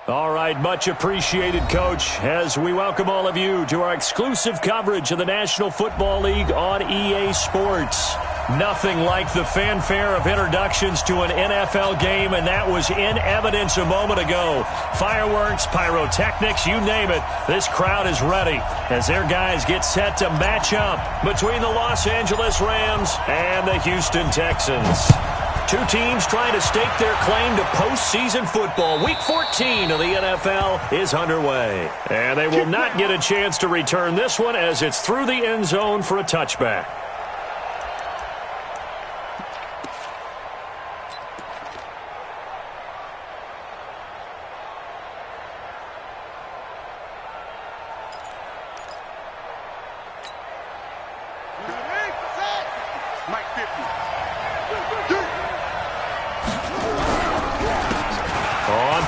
All right, much appreciated, Coach, as we welcome all of you to our exclusive coverage of the National Football League on EA Sports. Nothing like the fanfare of introductions to an NFL game, and that was in evidence a moment ago. Fireworks, pyrotechnics, you name it, this crowd is ready as their guys get set to match up between the Los Angeles Rams and the Houston Texans. Two teams trying to stake their claim to postseason football. Week 14 of the NFL is underway. And they will not get a chance to return this one as it's through the end zone for a touchback.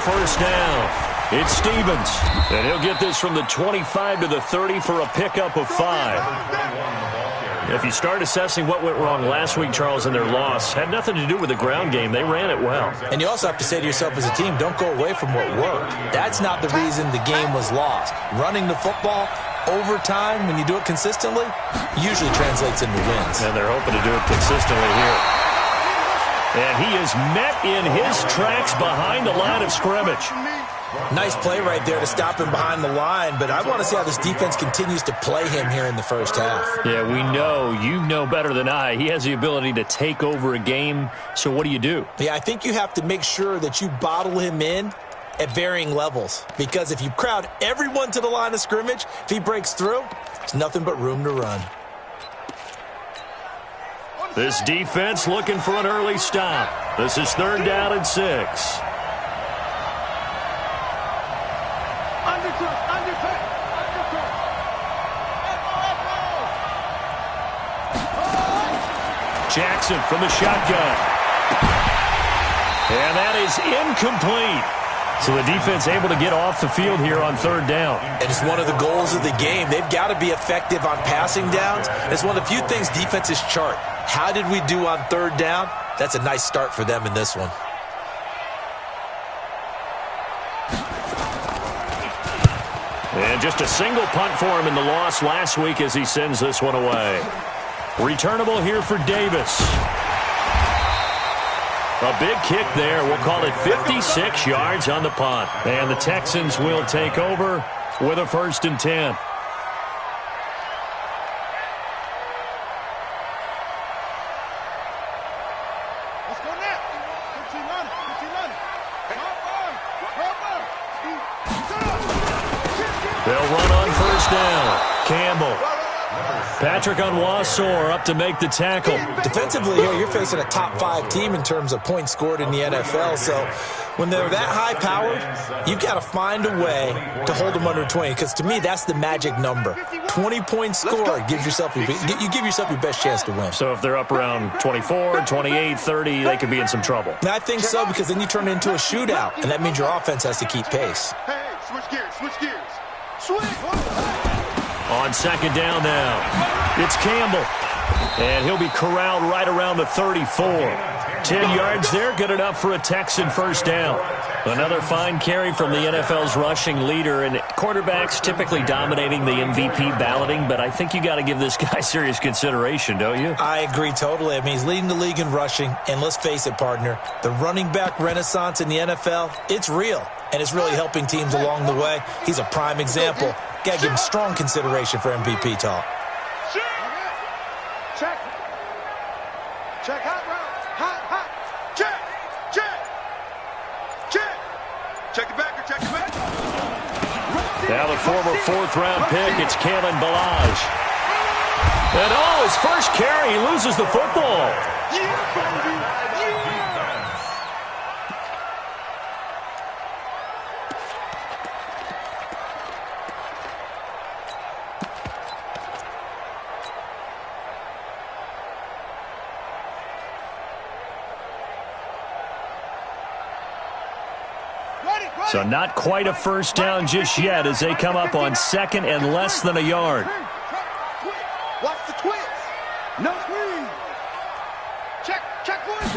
First down. It's Stevens. And he'll get this from the 25 to the 30 for a pickup of 5. If you start assessing what went wrong last week, Charles, in their loss, had nothing to do with the ground game. They ran it well. And you also have to say to yourself as a team, don't go away from what worked. That's not the reason the game was lost. Running the football over time, when you do it consistently, usually translates into wins. And they're hoping to do it consistently here. And he is met in his tracks behind the line of scrimmage. Nice play right there to stop him behind the line, but I want to see how this defense continues to play him here in the first half. Yeah, we know, you know better than I, he has the ability to take over a game, so what do you do? Yeah, I think you have to make sure that you bottle him in at varying levels, because if you crowd everyone to the line of scrimmage, if he breaks through, there's nothing but room to run. This defense looking for an early stop. This is 3rd down and 6. Jackson from the shotgun. And that is incomplete. So the defense able to get off the field here on 3rd down. And it's one of the goals of the game. They've got to be effective on passing downs. It's one of the few things defenses chart. How did we do on 3rd down? That's a nice start for them in this one. And just a single punt for him in the loss last week as he sends this one away. Returnable here for Davis. A big kick there. We'll call it 56 yards on the punt. And the Texans will take over with a 1st and 10. They'll run on 1st down. Campbell. Patrick Onwuasor up to make the tackle. Defensively here, you're facing a top 5 team in terms of points scored in the NFL. So when they're that high-powered, you've got to find a way to hold them under 20. Because to me, that's the magic number. 20 points scored gives yourself you give yourself your best chance to win. So if they're up around 24, 28, 30, they could be in some trouble. I think so, because then you turn it into a shootout, and that means your offense has to keep pace. Hey, switch gears, switch gears. Switch! On 2nd down now, it's Campbell. And he'll be corralled right around the 34. 10 yards there, good enough for a Texan 1st down. Another fine carry from the NFL's rushing leader, and quarterbacks typically dominating the MVP balloting, but I think you got to give this guy serious consideration, don't you? I agree totally. I mean, he's leading the league in rushing, and let's face it, partner, the running back renaissance in the NFL, it's real, and it's really helping teams along the way. He's a prime example. Got to give him strong consideration for MVP talk. Check. Check hot route. Hot. Check. Check it back or check it back. Now the former 4th-round pick, it's Kalen Ballage. And his first carry, he loses the football. Yeah, baby. So not quite a 1st down just yet as they come up on 2nd and less than a yard. Watch the twist. No screen. Check boys.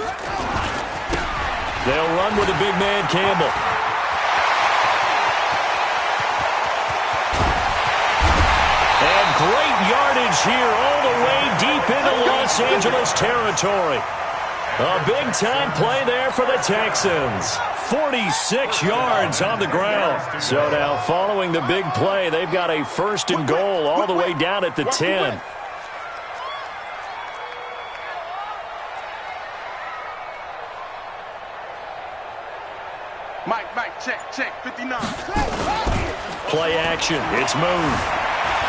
They'll run with a big man, Campbell. great yardage here all the way deep into Los Angeles territory. A big-time play there for the Texans. 46 yards on the ground. So now, following the big play, they've got a first and goal all the way down at the 10. Mike, check, 59. Play action. It's Moon.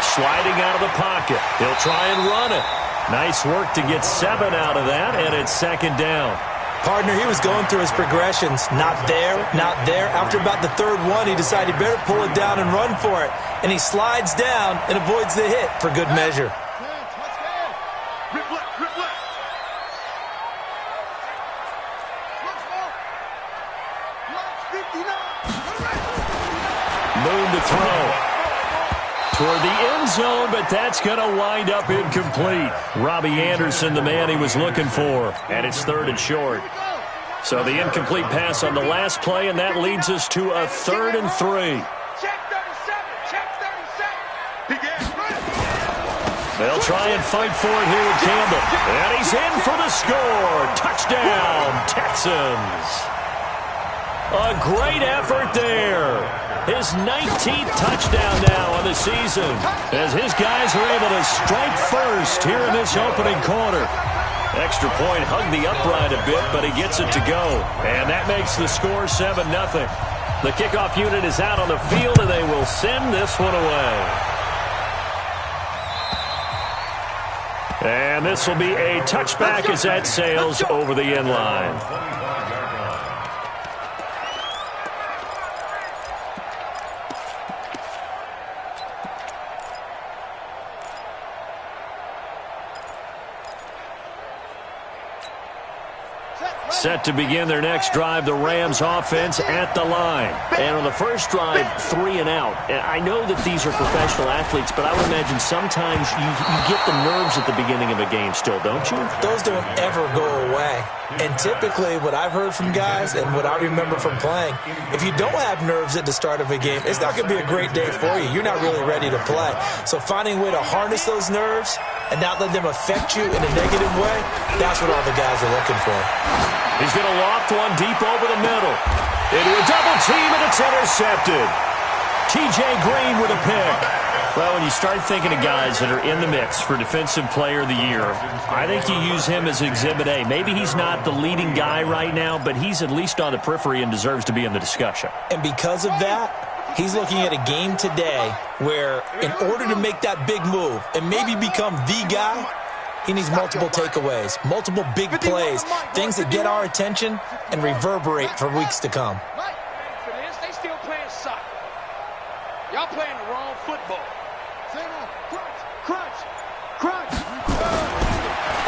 Sliding out of the pocket. He'll try and run it. Nice work to get 7 out of that, and it's second down. Partner, he was going through his progressions. Not there, not there. After about the third one, he decided he better pull it down and run for it. And he slides down and avoids the hit for good measure. Rip left. Moon to throw. Toward the end zone, but that's going to wind up incomplete. Robbie Anderson, the man he was looking for. And it's third and short. So the incomplete pass on the last play, and that leads us to a 3rd and 3. Check 37. They'll try and fight for it here with Campbell. And he's in for the score. Touchdown, Texans. A great effort there. His 19th touchdown now on the season as his guys are able to strike first here in this opening quarter. Extra point hugged the upright a bit, but he gets it to go. And that makes the score 7-0. The kickoff unit is out on the field, and they will send this one away. And this will be a touchback as that sails over the end line. Set to begin their next drive, the Rams offense at the line. And on the first drive, 3 and out. And I know that these are professional athletes, but I would imagine sometimes you get the nerves at the beginning of a game still, don't you? Those don't ever go away. And typically what I've heard from guys and what I remember from playing, if you don't have nerves at the start of a game, it's not going to be a great day for you. You're not really ready to play. So finding a way to harness those nerves and not let them affect you in a negative way, that's what all the guys are looking for. He's going to loft one deep over the middle. Into a double team, and it's intercepted. T.J. Green with a pick. Well, when you start thinking of guys that are in the mix for Defensive Player of the Year, I think you use him as Exhibit A. Maybe he's not the leading guy right now, but he's at least on the periphery and deserves to be in the discussion. And because of that, he's looking at a game today where in order to make that big move and maybe become the guy, he needs multiple takeaways, multiple big plays, things that get our attention and reverberate for weeks to come. They still playing soccer. Y'all playing the wrong football. Crunch.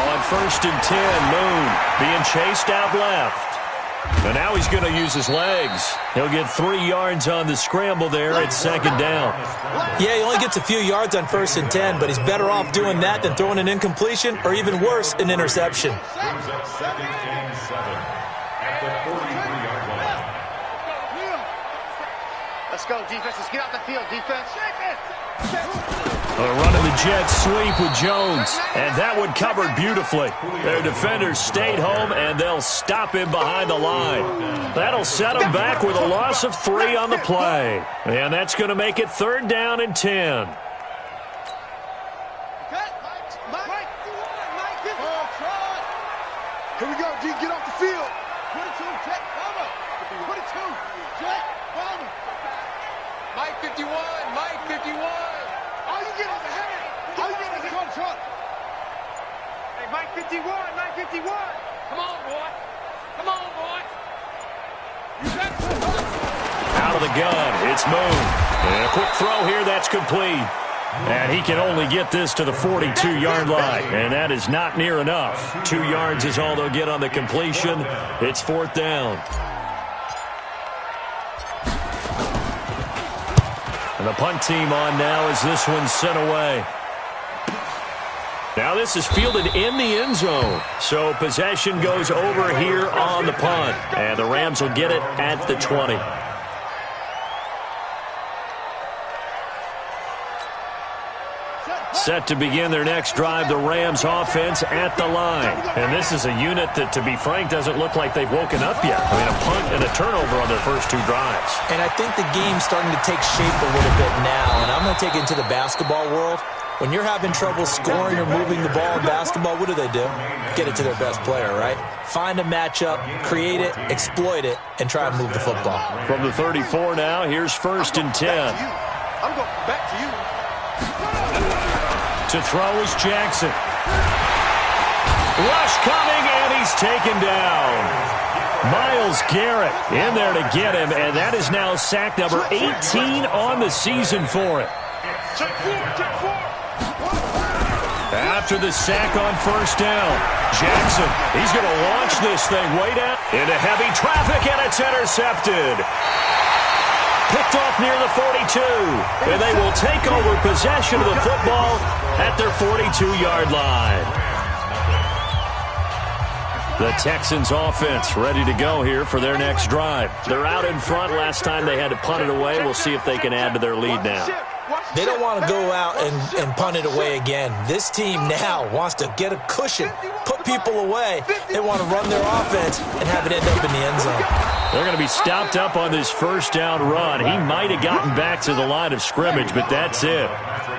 On 1st and 10, Moon being chased out left. And now he's going to use his legs. He'll get 3 yards on the scramble there at second down. Yeah, he only gets a few yards on 1st and 10, but he's better off doing that than throwing an incompletion or even worse, an interception. Let's go, defense. Let's get out the field, defense. Running the jet sweep with Jones, and that one covered beautifully. Their defenders stayed home, and they'll stop him behind the line. That'll set him back with a loss of 3 on the play. And that's going to make it 3rd down and 10. Here we go, D. Get off the field. 22, check, bomber. 22, check, bomber. Mike 51. All you get is a hand. All you get is a truck. Hey, Mike 51. Come on, boy. Out of the gun, it's Moon. And a quick throw here, that's complete. And he can only get this to the 42-yard line, and that is not near enough. 2 yards is all they'll get on the completion. It's 4th down. And the punt team on now as this one's sent away. Now this is fielded in the end zone. So possession goes over here on the punt. And the Rams will get it at the 20. Set to begin their next drive, the Rams offense at the line. And this is a unit that, to be frank, doesn't look like they've woken up yet. I mean, a punt and a turnover on their first 2 drives. And I think the game's starting to take shape a little bit now. And I'm going to take it into the basketball world. When you're having trouble scoring or moving the ball in basketball, what do? Get it to their best player, right? Find a matchup, create it, exploit it, and try and move the football. From the 34 now, here's 1st and 10. I'm going back to you. To throw is Jackson. Rush coming, and he's taken down. Myles Garrett in there to get him, and that is now sack number 18 on the season for him. Check 4. After the sack on 1st down, Jackson, he's going to launch this thing way down into heavy traffic, and it's intercepted. Picked off near the 42, and they will take over possession of the football at their 42-yard line. The Texans offense ready to go here for their next drive. They're out in front. Last time they had to punt it away. We'll see if they can add to their lead now. They don't want to go out and punt it away again. This team now wants to get a cushion, put people away. They want to run their offense and have it end up in the end zone. They're going to be stopped up on this 1st down run. He might have gotten back to the line of scrimmage, but that's it.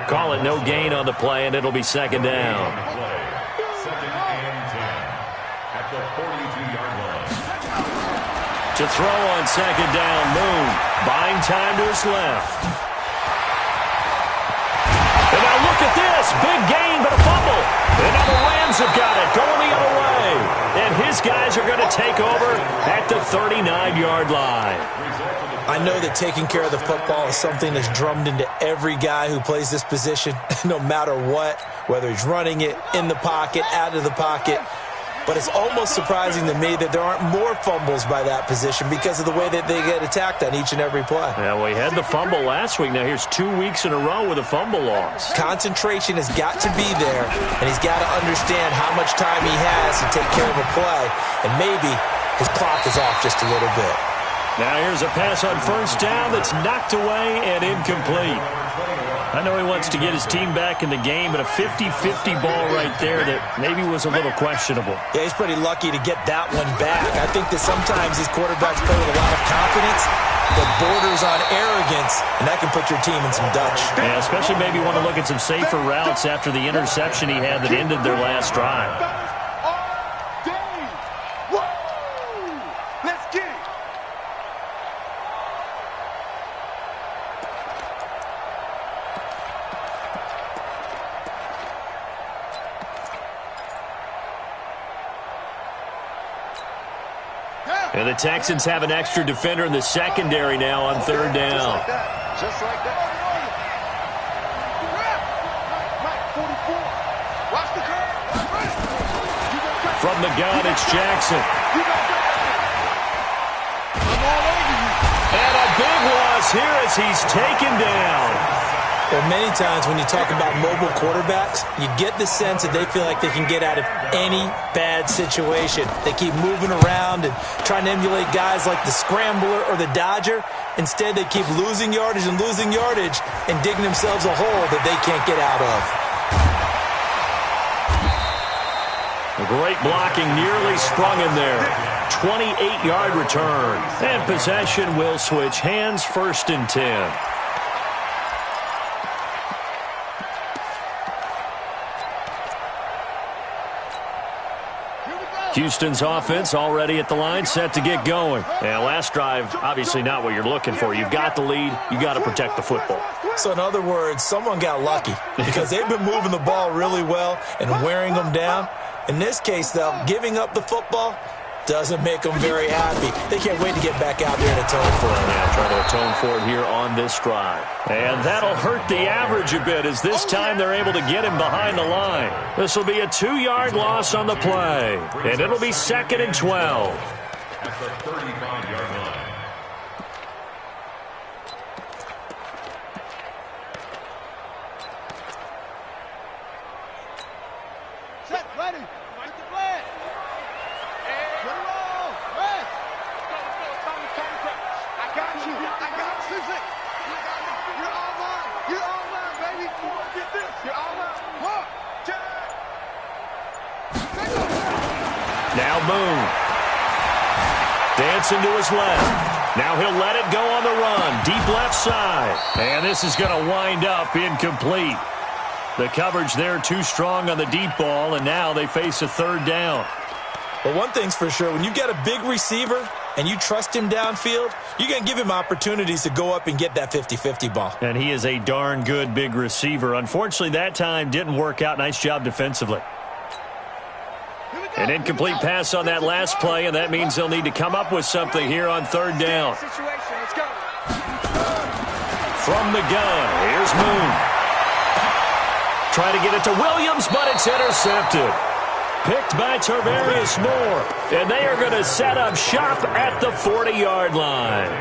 Call it no gain on the play, and it'll be 2nd down. To throw on 2nd down, Moon. Buying time to his left. And now look at this. Big gain, but a fumble. And now the Rams have got it going the other way. And his guys are going to take over at the 39-yard line. I know that taking care of the football is something that's drummed into every guy who plays this position, no matter what, whether he's running it, in the pocket, out of the pocket. But it's almost surprising to me that there aren't more fumbles by that position because of the way that they get attacked on each and every play. Yeah, we had the fumble last week. Now here's 2 weeks in a row with a fumble loss. Concentration has got to be there, and he's got to understand how much time he has to take care of a play, and maybe his clock is off just a little bit. Now here's a pass on 1st down that's knocked away and incomplete. I know he wants to get his team back in the game, but a 50-50 ball right there that maybe was a little questionable. Yeah, he's pretty lucky to get that one back. I think that sometimes these quarterbacks play with a lot of confidence that borders on arrogance, and that can put your team in some Dutch. Yeah, especially maybe want to look at some safer routes after the interception he had that ended their last drive. Let's get it. And the Texans have an extra defender in the secondary now on 3rd down. Just like that. Right, 44. Watch the curve. From the gun, it's Jackson. I'm all over you. And a big loss here as he's taken down. Well, many times when you talk about mobile quarterbacks, you get the sense that they feel like they can get out of any bad situation. They keep moving around and trying to emulate guys like the Scrambler or the Dodger. Instead, they keep losing yardage and digging themselves a hole that they can't get out of. Great blocking, nearly sprung him there. 28-yard return. And possession will switch hands, 1st and 10. Houston's offense already at the line, set to get going. And last drive, obviously not what you're looking for. You've got the lead. You got to protect the football. So in other words, someone got lucky because they've been moving the ball really well and wearing them down. In this case, though, giving up the football doesn't make them very happy. They can't wait to get back out there and atone for it. Yeah, try to atone for it here on this drive. And that'll hurt the average a bit as this time they're able to get him behind the line. This will be a 2-yard loss on the play. And it'll be 2nd and 12. At the 35-yard line. Set, ready. Get the flag. Get it all. Rest. I got you. Susan. You're all mine. You're all mine, baby. Get this. You're all mine. Now Moon. Dancing to his left. Now he'll let it go on the run. Deep left side. And this is going to wind up incomplete. The coverage there too strong on the deep ball, and now they face a third down. But one thing's for sure, when you get a big receiver and you trust him downfield, you're going to give him opportunities to go up and get that 50-50 ball. And he is a darn good big receiver. Unfortunately, that time didn't work out. Nice job defensively. An incomplete pass on that last play, and that means they'll need to come up with something here on third down. From the gun, here's Moon. Try to get it to Williams, but it's intercepted. Picked by Tarvarius Moore. And they are going to set up shop at the 40-yard line.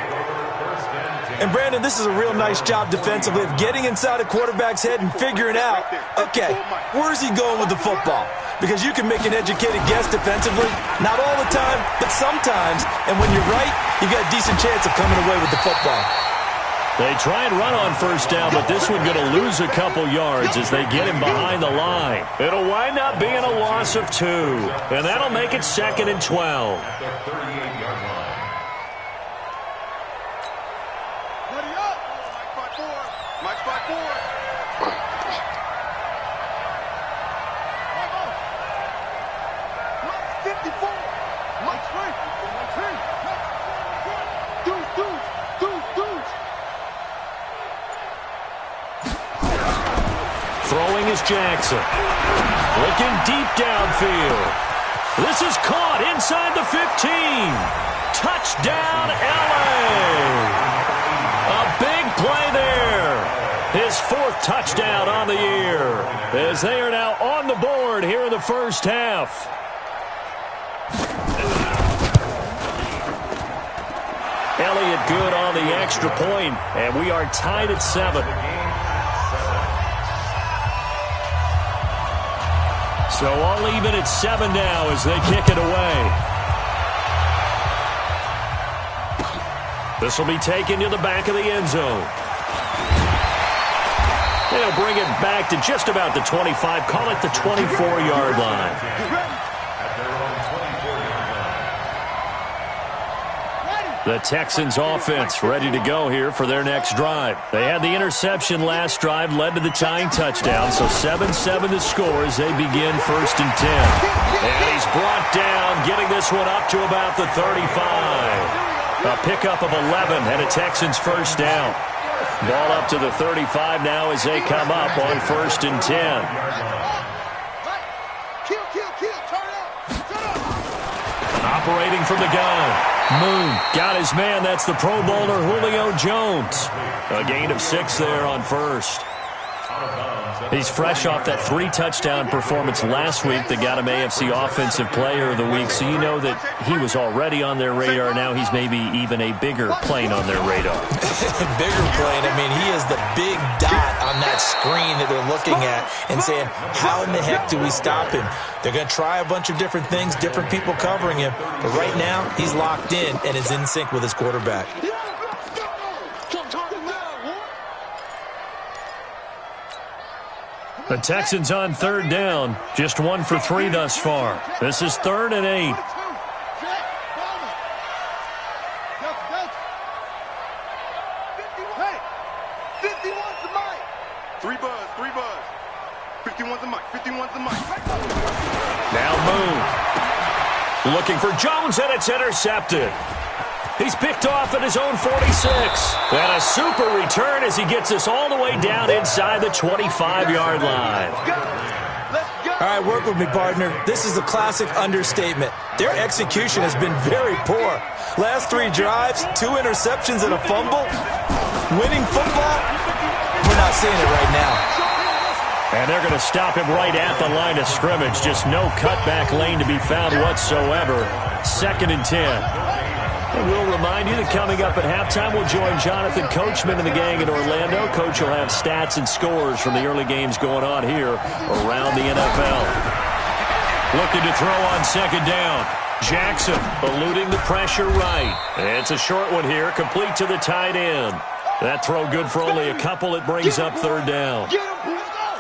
And, Brandon, this is a real nice job defensively of getting inside a quarterback's head and figuring out, okay, where's he going with the football? Because you can make an educated guess defensively. Not all the time, but sometimes. And when you're right, you've got a decent chance of coming away with the football. They try and run on first down, but this one going to lose a couple yards as they get him behind the line. It'll wind up being a loss of 2, and that'll make it 2nd and 12. Throwing is Jackson. Looking deep downfield. This is caught inside the 15. Touchdown, L.A. A big play there. His 4th touchdown on the year as they are now on the board here in the first half. Elliott good on the extra point, and we are tied at 7. So all even at 7 now as they kick it away. This will be taken to the back of the end zone. They'll bring it back to just about the 25, call it the 24-yard line. The Texans offense ready to go here for their next drive. They had the interception last drive, led to the tying touchdown, so 7-7 the score as they begin 1st and 10. And he's brought down, getting this one up to about the 35. A pickup of 11 and a Texans first down. Ball up to the 35 now as they come up on 1st and 10. Operating from the gun. Moon got his man. That's the Pro Bowler Julio Jones. A gain of 6 there on 1st. He's fresh off that 3-touchdown performance last week that got him AFC Offensive Player of the Week, so you know that he was already on their radar. Now he's maybe even a bigger plane on their radar. Bigger plane. I mean, he is the big dot on that screen that they're looking at and saying, how in the heck do we stop him? They're going to try a bunch of different things, different people covering him, but right now he's locked in and is in sync with his quarterback. The Texans on 3rd down, just 1 for 3 thus far. This is 3rd and 8. Hey, 51's the mic. 3 buzz, 3 buzz. 51's the mic, 51's the mic. Now Moon. Looking for Jones, and it's intercepted. He's picked off at his own 46. And a super return as he gets us all the way down inside the 25-yard line. All right, work with me, partner. This is a classic understatement. Their execution has been very poor. Last 3 drives, 2 interceptions and a fumble. Winning football? We're not seeing it right now. And they're going to stop him right at the line of scrimmage. Just no cutback lane to be found whatsoever. 2nd and 10. And we'll remind you that coming up at halftime, we'll join Jonathan Coachman and the gang in Orlando. Coach will have stats and scores from the early games going on here around the NFL. Looking to throw on 2nd down. Jackson eluding the pressure right. It's a short one here, complete to the tight end. That throw good for only a couple. It brings up 3rd down.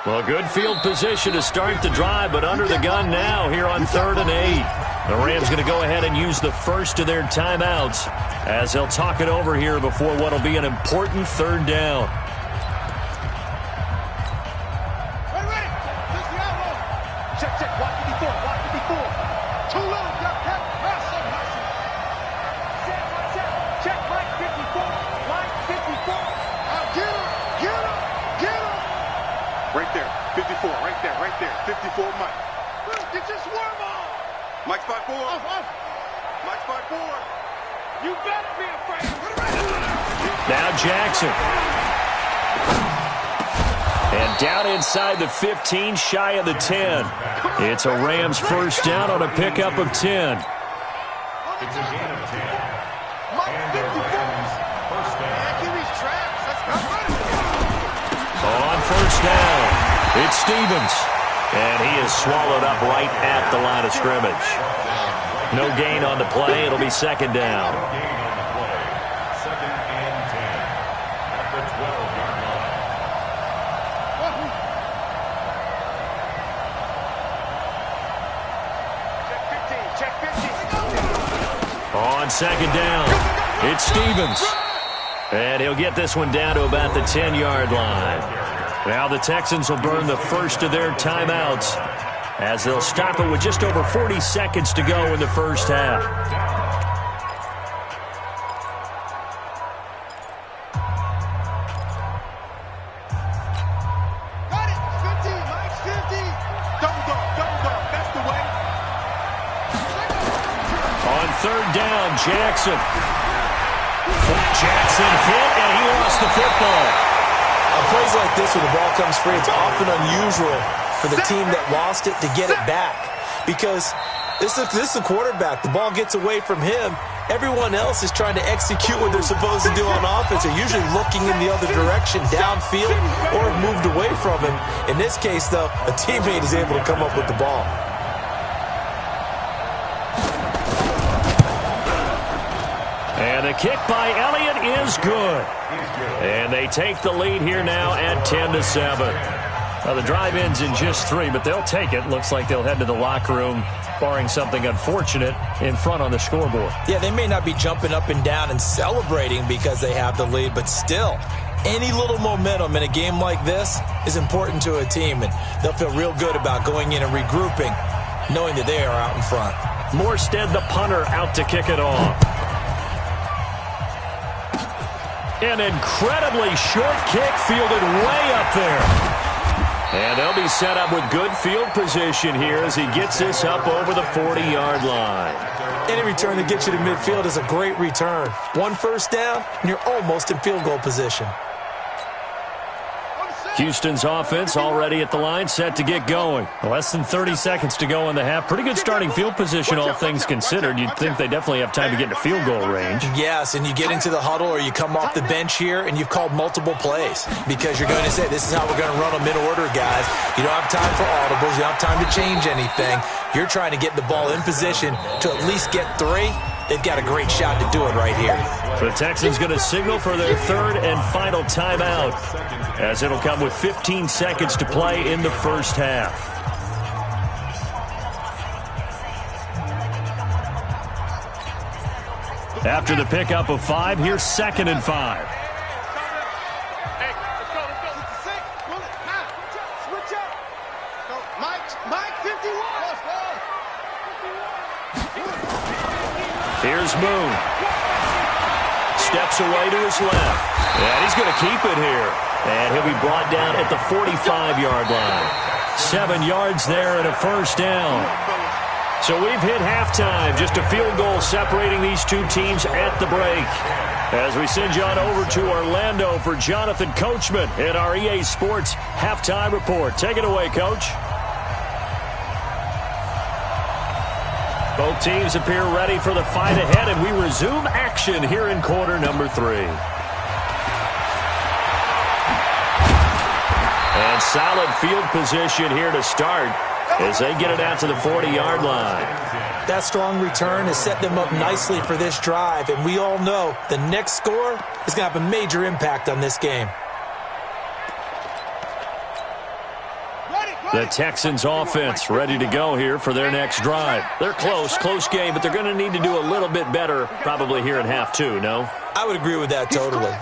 Well, good field position to start the drive, but under the gun now here on 3rd and 8. The Rams going to go ahead and use the first of their timeouts as they'll talk it over here before what will be an important 3rd down. Ready. This the outlaw. Check. Watch 54. Too little. Got mercy. Check line 54. Line 54. Get him. Right there, 54, right there, 54, Mike. Get your swarm on. Mike's 5-4. Off. Mike's 5-4. You better be afraid. Now Jackson. And down inside the 15, shy of the 10. It's a Rams first down on a pickup of 10. It's a gain of 10. Mike 54. First down. Give these traps. Let's go. On first down, it's Stevens. And he is swallowed up right at the line of scrimmage. No gain on the play. It'll be 2nd down. Gain on the play. 2nd and 10 at the 12-yard line. Check 15. On 2nd down, it's Stevens. And he'll get this one down to about the 10-yard line. Now the Texans will burn the first of their timeouts as they'll stop it with just over 40 seconds to go in the first half. Got it. 50. Mike's 50. Double dog, that's the way. On 3rd down, Jackson. Jackson hit, and he lost the football. On plays like this when the ball comes free, it's often unusual for the team that lost it to get it back because this is the quarterback. The ball gets away from him. Everyone else is trying to execute what they're supposed to do on offense. They're usually looking in the other direction, downfield, or have moved away from him. In this case, though, a teammate is able to come up with the ball. And the kick by Elliott is good. And they take the lead here now at 10-7. Well, the drive ends in just 3, but they'll take it. Looks like they'll head to the locker room, barring something unfortunate, in front on the scoreboard. Yeah, they may not be jumping up and down and celebrating because they have the lead, but still, any little momentum in a game like this is important to a team, and they'll feel real good about going in and regrouping, knowing that they are out in front. Morstead, the punter, out to kick it off. An incredibly short kick fielded way up there. And they'll be set up with good field position here as he gets this up over the 40-yard line. Any return that gets you to midfield is a great return. 1 first down, and you're almost in field goal position. Houston's offense already at the line, set to get going. Less than 30 seconds to go in the half. Pretty good starting field position, all things considered. You'd think they definitely have time to get to field goal range. Yes, and you get into the huddle or you come off the bench here and you've called multiple plays because you're going to say, this is how we're going to run them in order, guys. You don't have time for audibles. You don't have time to change anything. You're trying to get the ball in position to at least get 3. They've got a great shot to do it right here. The Texans going to signal for their 3rd and final timeout as it'll come with 15 seconds to play in the first half. After the pickup of 5, here's 2nd and 5. Hey, let's go. Switch up. Mike 51. Here's Moon. Steps away to his left. And he's going to keep it here. And he'll be brought down at the 45-yard line. 7 yards there and a first down. So we've hit halftime. Just a field goal separating these two teams at the break. As we send you on over to Orlando for Jonathan Coachman in our EA Sports Halftime Report. Take it away, Coach. Both teams appear ready for the fight ahead, and we resume action here in quarter number 3. And solid field position here to start as they get it out to the 40-yard line. That strong return has set them up nicely for this drive, and we all know the next score is going to have a major impact on this game. The Texans offense ready to go here for their next drive. They're close game, but they're going to need to do a little bit better probably here in half two, no? I would agree with that totally.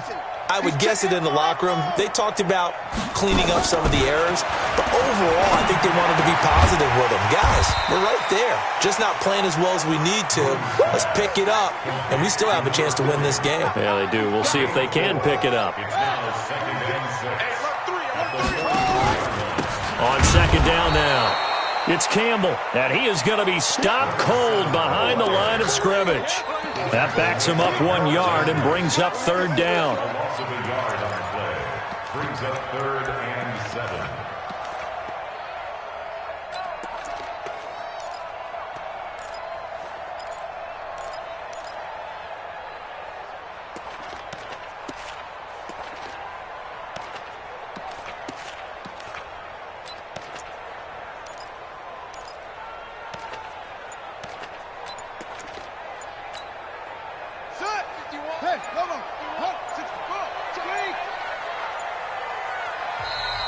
I would guess it in the locker room. They talked about cleaning up some of the errors, but overall, I think they wanted to be positive with them. Guys, we're right there. Just not playing as well as we need to. Let's pick it up, and we still have a chance to win this game. Yeah, they do. We'll see if they can pick it up. On second down now, it's Campbell, and he is going to be stopped cold behind the line of scrimmage. That backs him up 1 yard and brings up third down. Brings up 3rd and 7.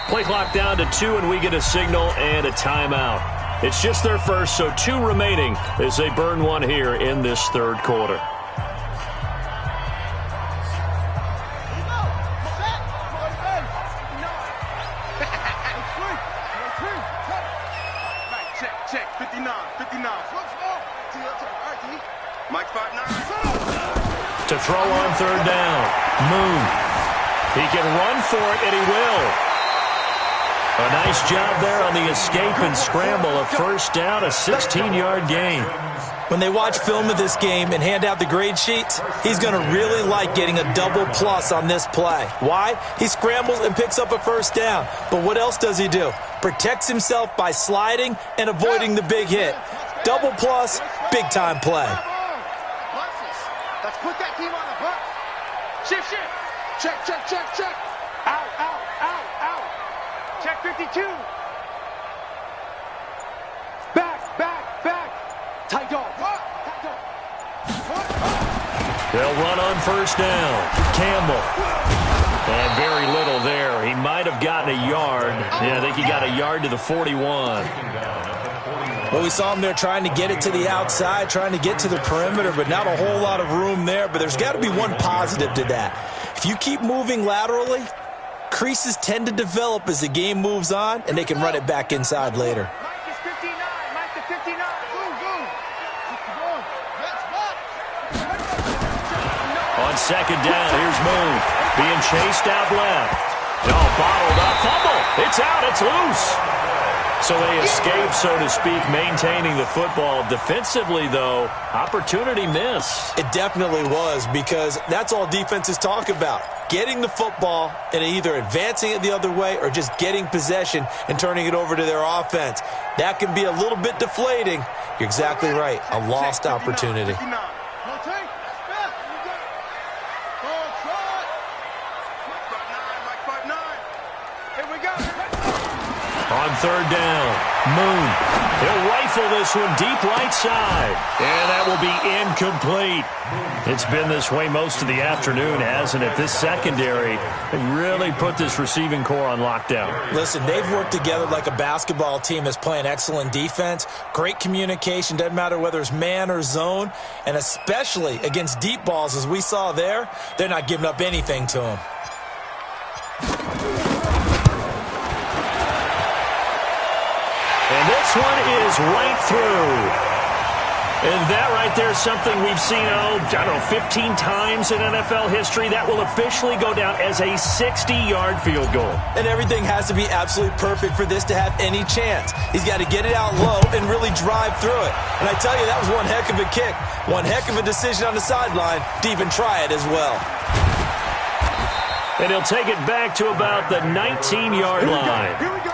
Play clock down to 2, and we get a signal and a timeout. It's just their first, so 2 remaining as they burn one here in this third quarter. Check, 59. Mike 5'9". To throw on third down, Moon. He can run for it, and he will. A nice job there on the escape and scramble. A first down, a 16-yard gain. When they watch film of this game and hand out the grade sheets, he's going to really like getting a double plus on this play. Why? He scrambles and picks up a first down. But what else does he do? Protects himself by sliding and avoiding the big hit. Double plus, big-time play. Let's put that team on the bus. Shift. Check. Out. Check 52. Back. Tight dog. They'll run on first down. Campbell. And very little there. He might have gotten a yard. Yeah, I think he got a yard to the 41. Well, we saw him there trying to get it to the outside, trying to get to the perimeter, but not a whole lot of room there. But there's got to be one positive to that. If you keep moving laterally, creases tend to develop as the game moves on, and they can run it back inside later. Mike is 59. Mike the 59. On second down, here's Moon. Being chased out left. Bottled up. Fumble. It's out. It's loose. So they escape, so to speak, maintaining the football. Defensively, though, opportunity miss. It definitely was, because that's all defenses talk about. Getting the football and either advancing it the other way or just getting possession and turning it over to their offense. That can be a little bit deflating. You're exactly right. A lost opportunity. On third down, Moon. He'll rifle this one deep right side. And that will be incomplete. It's been this way most of the afternoon, hasn't it? This secondary really put this receiving core on lockdown. Listen, they've worked together like a basketball team that's playing excellent defense. Great communication. Doesn't matter whether it's man or zone. And especially against deep balls, as we saw there, they're not giving up anything to them. And this one is right through. And that right there is something we've seen, 15 times in NFL history. That will officially go down as a 60-yard field goal. And everything has to be absolutely perfect for this to have any chance. He's got to get it out low and really drive through it. And I tell you, that was one heck of a kick. One heck of a decision on the sideline to even try it as well. And he'll take it back to about the 19-yard line. Here we go.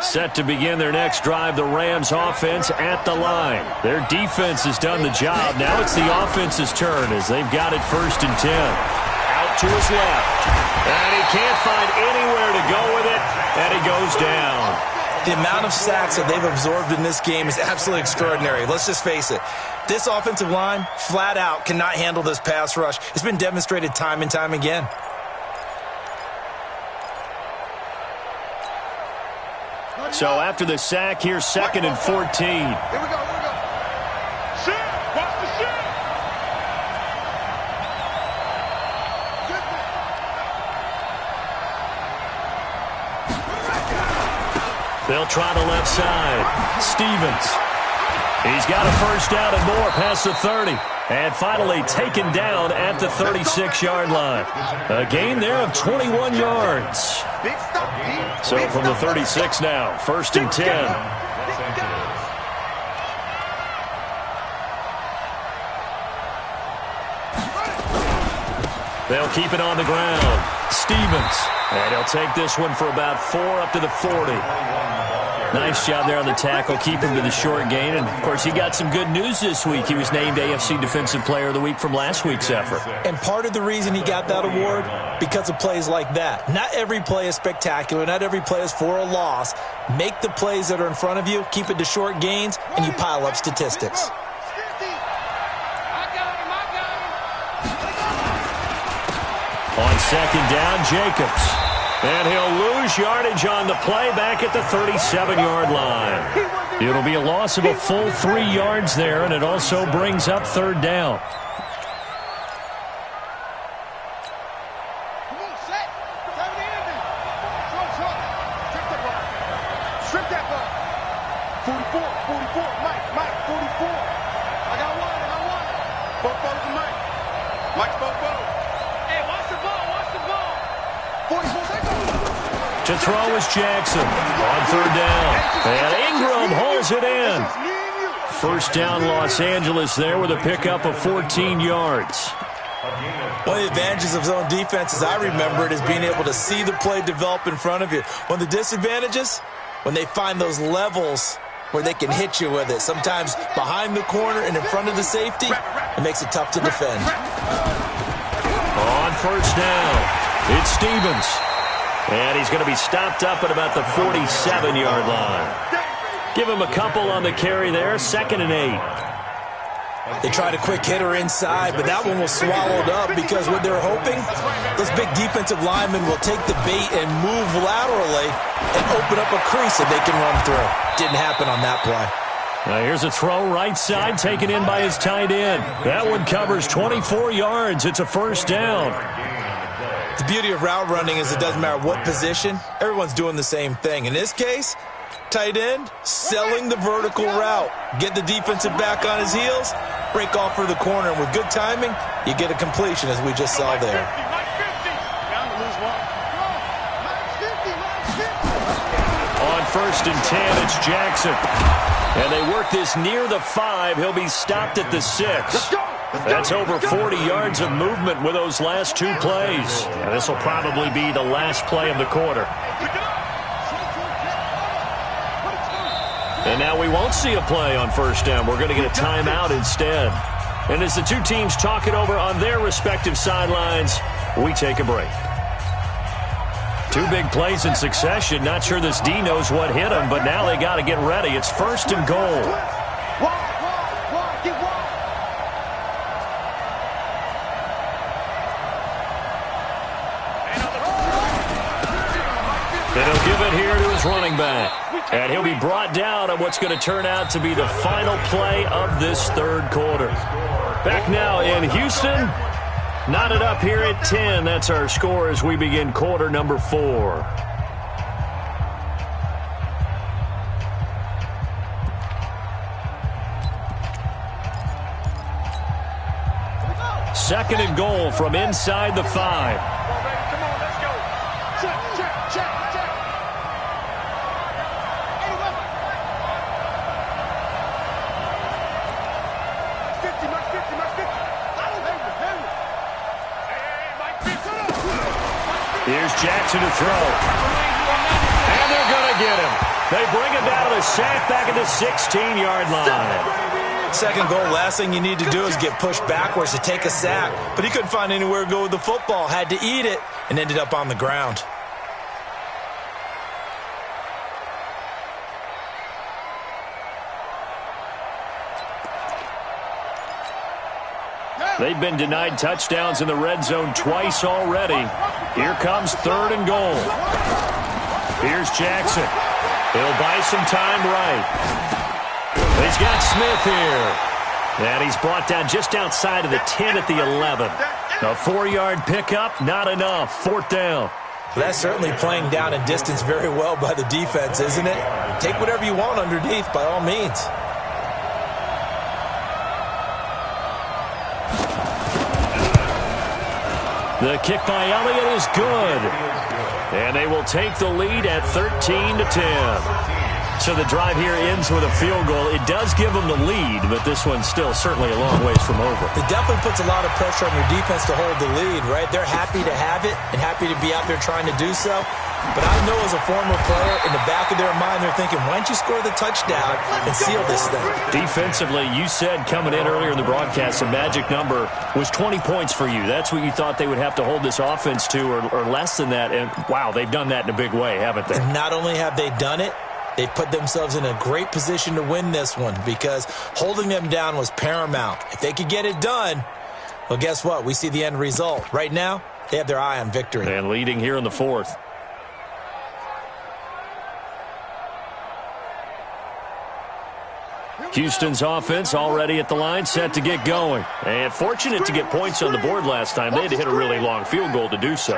Set to begin their next drive, the Rams offense at the line. Their defense has done the job. Now it's the offense's turn as they've got it 1st and 10. Out to his left. And he can't find anywhere to go with it, and he goes down. The amount of sacks that they've absorbed in this game is absolutely extraordinary. Let's just face it. This offensive line, flat out, cannot handle this pass rush. It's been demonstrated time and time again. So after the sack, here's 2nd and 14. Here we go. Shit! Watch the shit! They'll try the left side. Stevens. He's got a first down and more past the 30. And finally taken down at the 36-yard line. A gain there of 21 yards. So from the 36 now, 1st and 10. They'll keep it on the ground. Stevens. And he'll take this one for about 4 up to the 40. Nice job there on the tackle, keep him to the short gain. And, of course, he got some good news this week. He was named AFC Defensive Player of the Week from last week's effort. And part of the reason he got that award, because of plays like that. Not every play is spectacular. Not every play is for a loss. Make the plays that are in front of you, keep it to short gains, and you pile up statistics. On 2nd down, Jacobs. And he'll lose yardage on the play back at the 37-yard line. It'll be a loss of a full 3 yards there, and it also brings up 3rd down. Come on, set. Have the ending. Check that ball. Strip that ball. 44. Mike, 44. I got one. Both to Mike. Mike's both. Hey, watch the ball. 44 seconds. To throw is Jackson on 3rd down. And Ingram hauls it in. 1st down, Los Angeles there with a pickup of 14 yards. One of the advantages of zone defense, as I remember it, is being able to see the play develop in front of you. One of the disadvantages, when they find those levels where they can hit you with it. Sometimes behind the corner and in front of the safety, it makes it tough to defend. On 1st down, it's Stevens. And he's going to be stopped up at about the 47-yard line. Give him a couple on the carry there, 2nd and 8. They tried a quick hitter inside, but that one was swallowed up because what they're hoping, those big defensive linemen will take the bait and move laterally and open up a crease that they can run through. Didn't happen on that play. Now here's a throw right side taken in by his tight end. That one covers 24 yards. It's a 1st down. The beauty of route running is it doesn't matter what position, everyone's doing the same thing. In this case, tight end, selling the vertical route. Get the defensive back on his heels, break off for the corner, and with good timing, you get a completion as we just saw there. On 1st and 10, it's Jackson. And they work this near the 5. He'll be stopped at the 6. That's over 40 yards of movement with those last 2 plays. And this will probably be the last play of the quarter. And now we won't see a play on 1st down. We're going to get a timeout instead. And as the two teams talk it over on their respective sidelines, we take a break. 2 big plays in succession. Not sure this D knows what hit him, but now they got to get ready. It's 1st and goal. And he'll give it here to his running back. And he'll be brought down on what's going to turn out to be the final play of this 3rd quarter. Back now in Houston. Knotted up here at 10. That's our score as we begin quarter number 4. Second and goal from inside the 5. Here's Jackson to throw. And they're going to get him. They bring him down to the sack back at the 16-yard line. Second goal, last thing you need to do is get pushed backwards to take a sack. But he couldn't find anywhere to go with the football. Had to eat it and ended up on the ground. They've been denied touchdowns in the red zone twice already. Here comes 3rd and goal. Here's Jackson. He'll buy some time right. He's got Smith here. And he's brought down just outside of the 10 at the 11. A 4-yard pickup, not enough. 4th down. That's certainly playing down and distance very well by the defense, isn't it? Take whatever you want underneath, by all means. The kick by Elliott is good. And they will take the lead at 13-10. So the drive here ends with a field goal. It does give them the lead, but this one's still certainly a long ways from over. It definitely puts a lot of pressure on your defense to hold the lead, right? They're happy to have it and happy to be out there trying to do so. But I know as a former player, in the back of their mind, they're thinking, why don't you score the touchdown and seal this thing? Defensively, you said coming in earlier in the broadcast, the magic number was 20 points for you. That's what you thought they would have to hold this offense to, or less than that. And, wow, they've done that in a big way, haven't they? And not only have they done it, they've put themselves in a great position to win this one because holding them down was paramount. If they could get it done, well, guess what? We see the end result. Right now, they have their eye on victory. And leading here in the 4th. Houston's offense already at the line, set to get going. And fortunate to get points on the board last time. They had to hit a really long field goal to do so.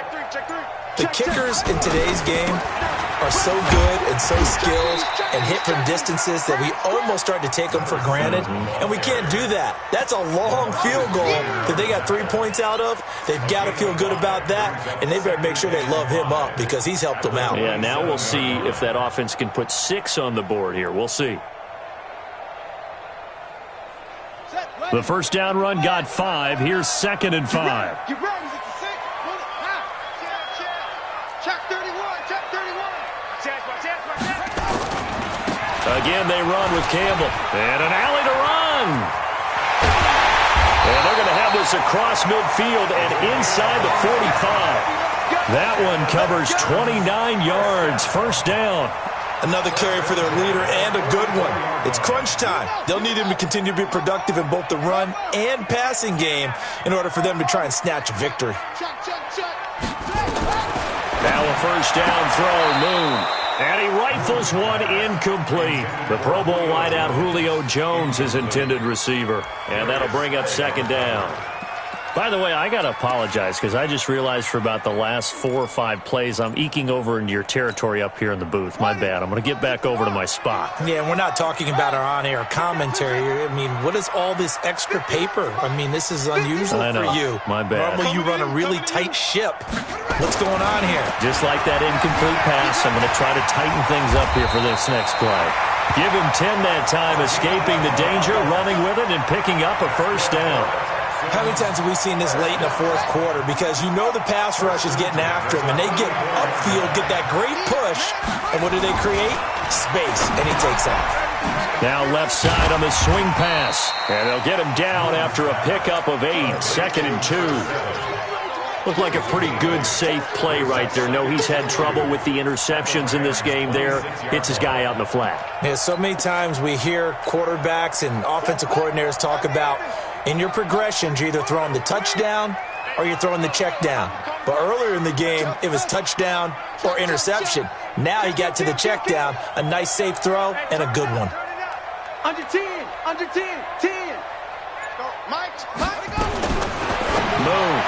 The kickers in today's game are so good and so skilled and hit from distances that we almost start to take them for granted, and we can't do that. That's a long field goal that they got 3 points out of. They've got to feel good about that, and they better make sure they love him up because he's helped them out. Yeah, now we'll see if that offense can put 6 on the board here. We'll see. The first down run got 5. Here's 2nd and 5. Again, they run with Campbell. And an alley to run. And they're going to have this across midfield and inside the 45. That one covers 29 yards. First down. Another carry for their leader and a good one. It's crunch time. They'll need him to continue to be productive in both the run and passing game in order for them to try and snatch a victory. Now a first down throw, Moon. And he rifles one incomplete. The Pro Bowl wideout Julio Jones, his intended receiver. And that'll bring up 2nd down. By the way, I got to apologize because I just realized for about the last 4 or 5 plays, I'm eking over into your territory up here in the booth. My bad. I'm going to get back over to my spot. Yeah, we're not talking about our on-air commentary here. I mean, what is all this extra paper? I mean, this is unusual for you. My bad. Normally you run a really tight ship. What's going on here? Just like that incomplete pass, I'm going to try to tighten things up here for this next play. Give him 10 that time, escaping the danger, running with it, and picking up a first down. How many times have we seen this late in the 4th quarter? Because you know the pass rush is getting after him, and they get upfield, get that great push, and what do they create? Space, and he takes off. Now left side on the swing pass, and they'll get him down after a pickup of 8, 2nd and 2. Looked like a pretty good, safe play right there. No, he's had trouble with the interceptions in this game there. Hits his guy out in the flat. Yeah, so many times we hear quarterbacks and offensive coordinators talk about in your progressions, you're either throwing the touchdown or you're throwing the check down. But earlier in the game, it was touchdown or interception. Now he got to the check down, a nice safe throw, and a good one. Under 10, under 10, 10. Go, Mike, go. Move.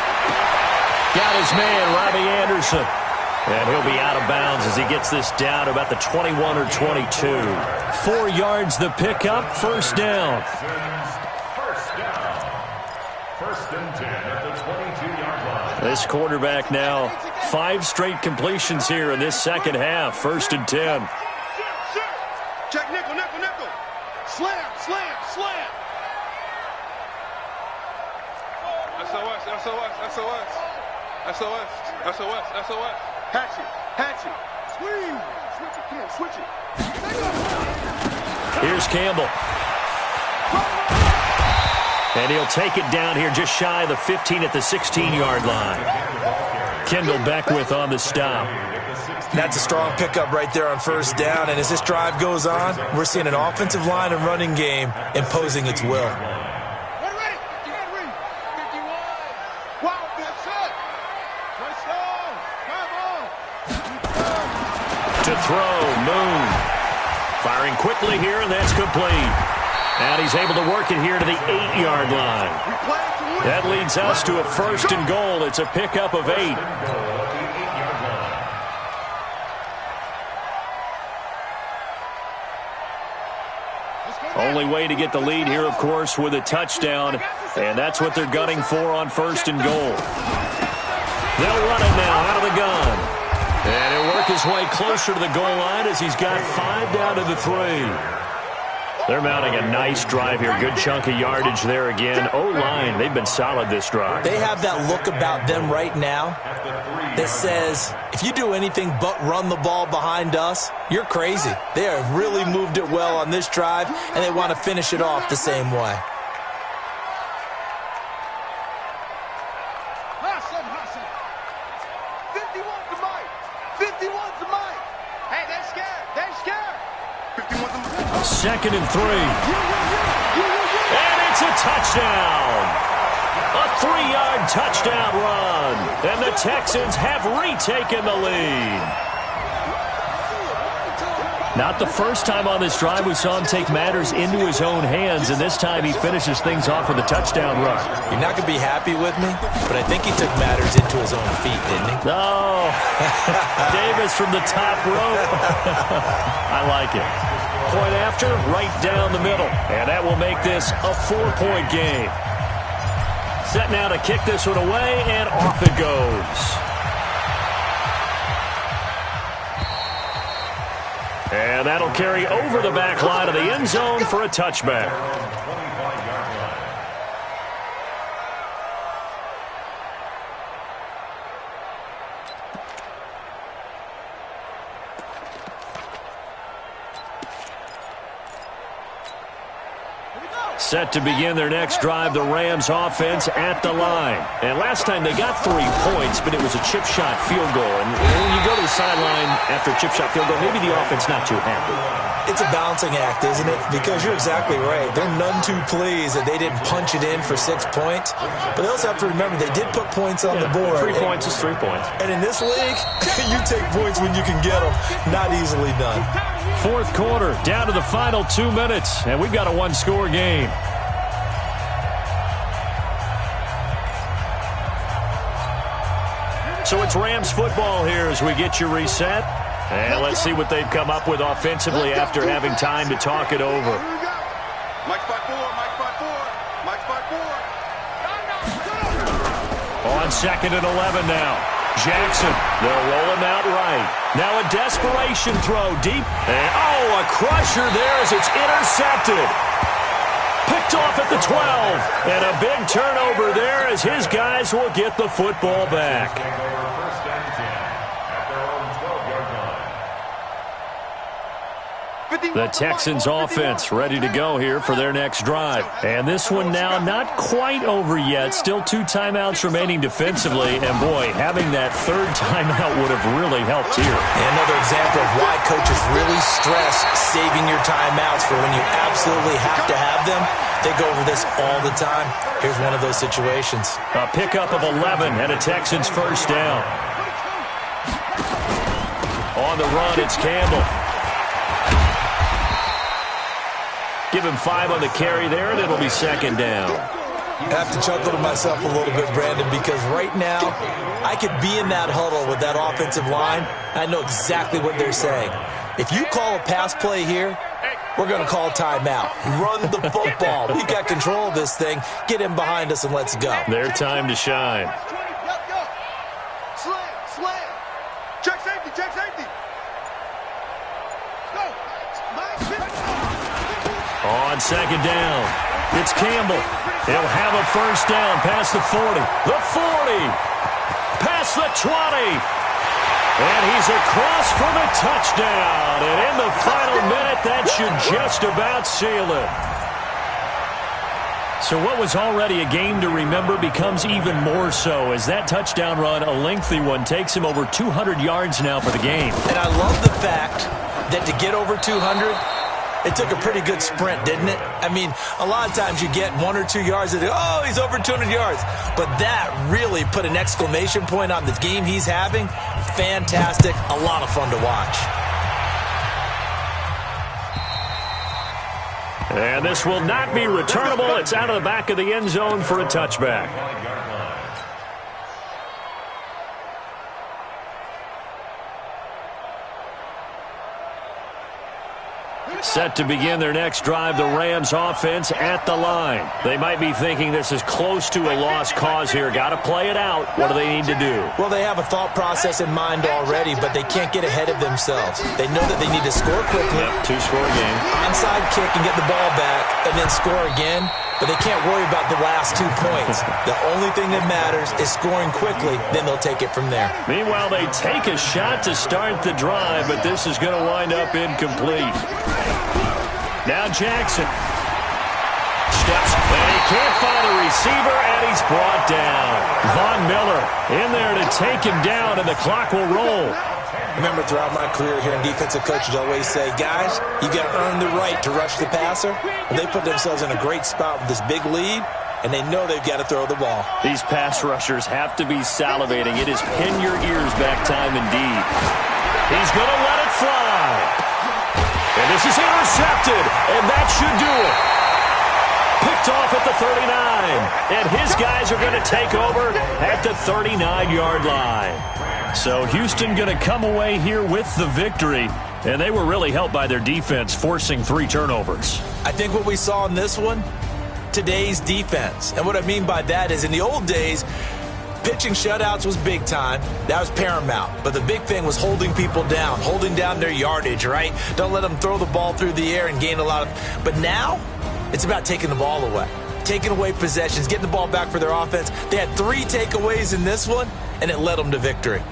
Got his man, Robbie Anderson. And he'll be out of bounds as he gets this down to about the 21 or 22. 4 yards the pickup, first down. First and 10 at the 22-yard line. This quarterback now 5 straight completions here in this second half. First and 10. Check nickel, nickel, nickel. Slam, slam, slam. SOS, SOS, SOS. SOS, SOS, SOS. Hatchet, hatchet. Squeeze. Switch it, come on, switch it. Here's Campbell. And he'll take it down here just shy of the 15 at the 16-yard line. Kendall Beckwith on the stop. That's a strong pickup right there on first down. And as this drive goes on, we're seeing an offensive line and running game imposing its will. Wow, that's it. Touchdown. Come on. To throw, Moon. Firing quickly here, and that's complete. And he's able to work it here to the 8-yard line. That leads us to a 1st and goal. It's a pickup of 8. Only way to get the lead here, of course, with a touchdown. And that's what they're gunning for on 1st and goal. They'll run it now out of the gun. And he'll work his way closer to the goal line as he's got 5 down to the 3. They're mounting a nice drive here. Good chunk of yardage there again. O-line, they've been solid this drive. They have that look about them right now that says, if you do anything but run the ball behind us, you're crazy. They have really moved it well on this drive, and they want to finish it off the same way. Hustle. 51's the mic. 51's the mic. Hey, they're scared. They're scared. 51's the mic. 2nd and 3. And it's a touchdown. A 3-yard touchdown run. And the Texans have retaken the lead. Not the first time on this drive we saw him take matters into his own hands, and this time he finishes things off with a touchdown run. You're not going to be happy with me, but I think he took matters into his own feet, didn't he? No. Davis from the top rope. I like it. Point after, right down the middle. And that will make this a 4-point game. Set now to kick this one away, and off it goes. And that'll carry over the back line of the end zone for a touchback. Set to begin their next drive, the Rams offense at the line. And last time they got 3 points, but it was a chip shot field goal. And when you go to the sideline after a chip shot field goal, maybe the offense not too happy. It's a balancing act, isn't it? Because you're exactly right. They're none too pleased that they didn't punch it in for 6 points. But they also have to remember they did put points on the board. 3 points is 3 points. And in this league, you take points when you can get them. Not easily done. 4th quarter, down to the final 2 minutes, and we've got a 1-score game. So it's Rams football here as we get you reset. And let's see what they've come up with offensively after having time to talk it over. Mike's 5-4, Mike's 5-4, Mike's 5-4. On 2nd and 11 now. Jackson, they'll roll him out right. Now a desperation throw deep. And, a crusher there as it's intercepted. Picked off at the 12. And a big turnover there as his guys will get the football back. The Texans offense ready to go here for their next drive. And this one now not quite over yet. Still 2 timeouts remaining defensively. And boy, having that 3rd timeout would have really helped here. Another example of why coaches really stress saving your timeouts for when you absolutely have to have them. They go over this all the time. Here's one of those situations. A pickup of 11 and a Texans 1st down. On the run, it's Campbell. Give him 5 on the carry there, and it'll be 2nd down. I have to chuckle to myself a little bit, Brandon, because right now I could be in that huddle with that offensive line. I know exactly what they're saying. If you call a pass play here, we're going to call timeout. Run the football. We got control of this thing. Get him behind us and let's go. Their time to shine. Slam. Check safety. Go. On 2nd down, it's Campbell. He'll have a 1st down past the 40. The 40. Past the 20. And he's across for the touchdown. And in the final minute, that should just about seal it. So what was already a game to remember becomes even more so as that touchdown run, a lengthy one, takes him over 200 yards now for the game. And I love the fact that to get over 200, It took a pretty good sprint, didn't it? I mean, a lot of times you get 1 or 2 yards and oh, he's over 200 yards. But that really put an exclamation point on the game he's having. Fantastic. A lot of fun to watch. And this will not be returnable. It's out of the back of the end zone for a touchback. Set to begin their next drive, the Rams offense at the line. They might be thinking this is close to a lost cause here. Got to play it out. What do they need to do? Well, they have a thought process in mind already, but they can't get ahead of themselves. They know that they need to score quickly. Yep, 2-score game. Onside kick and get the ball back and then score again. But they can't worry about the last 2 points. The only thing that matters is scoring quickly. Then they'll take it from there. Meanwhile, they take a shot to start the drive, but this is going to wind up incomplete. Now Jackson steps, and he can't find a receiver, and he's brought down. Von Miller in there to take him down, and the clock will roll. Remember, throughout my career here in defensive coaches always say, guys, you got to earn the right to rush the passer. And they put themselves in a great spot with this big lead, and they know they've got to throw the ball. These pass rushers have to be salivating. It is pin your ears back time indeed. He's going to let it fly. And this is intercepted, and that should do it. Picked off at the 39, and his guys are going to take over at the 39-yard line. So Houston going to come away here with the victory, and they were really helped by their defense forcing 3 turnovers. I think what we saw in this one, today's defense. And what I mean by that is in the old days, pitching shutouts was big time. That was paramount. But the big thing was holding people down, holding down their yardage, right? Don't let them throw the ball through the air and gain a lot of... But now, it's about taking the ball away. Taking away possessions, getting the ball back for their offense. They had 3 takeaways in this one, and it led them to victory.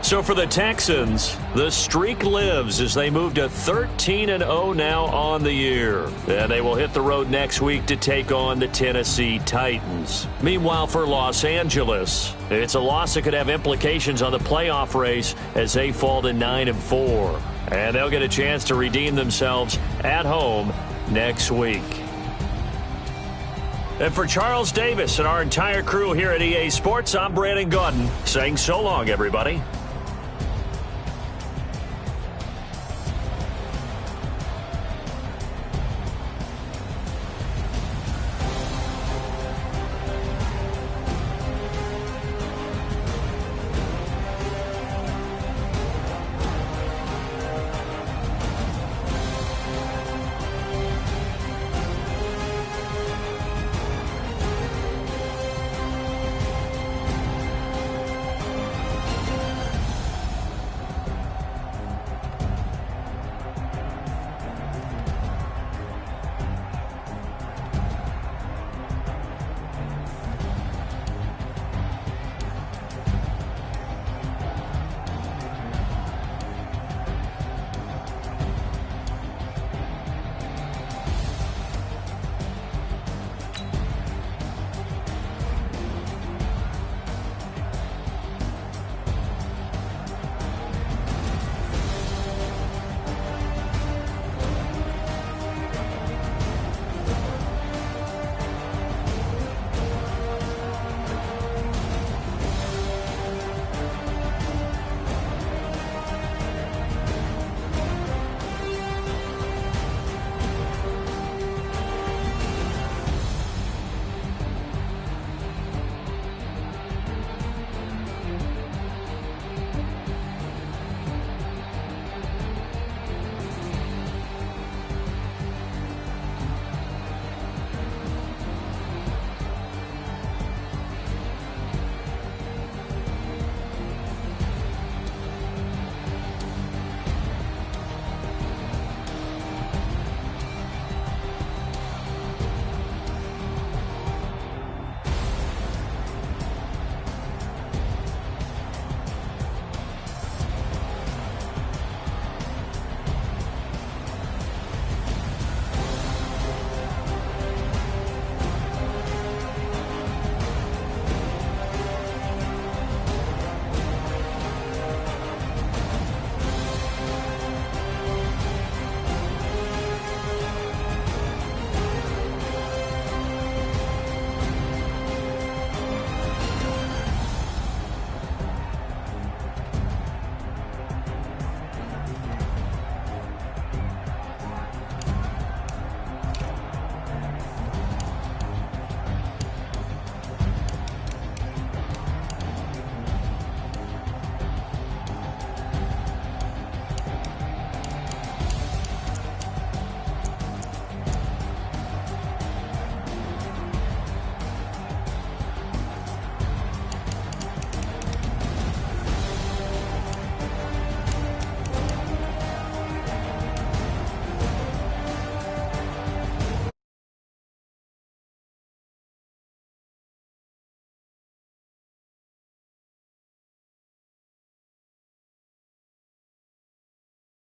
So for the Texans, the streak lives as they move to 13-0 now on the year. And they will hit the road next week to take on the Tennessee Titans. Meanwhile, for Los Angeles, it's a loss that could have implications on the playoff race as they fall to 9-4. And they'll get a chance to redeem themselves at home next week. And for Charles Davis and our entire crew here at EA Sports, I'm Brandon Gaudin saying so long, everybody.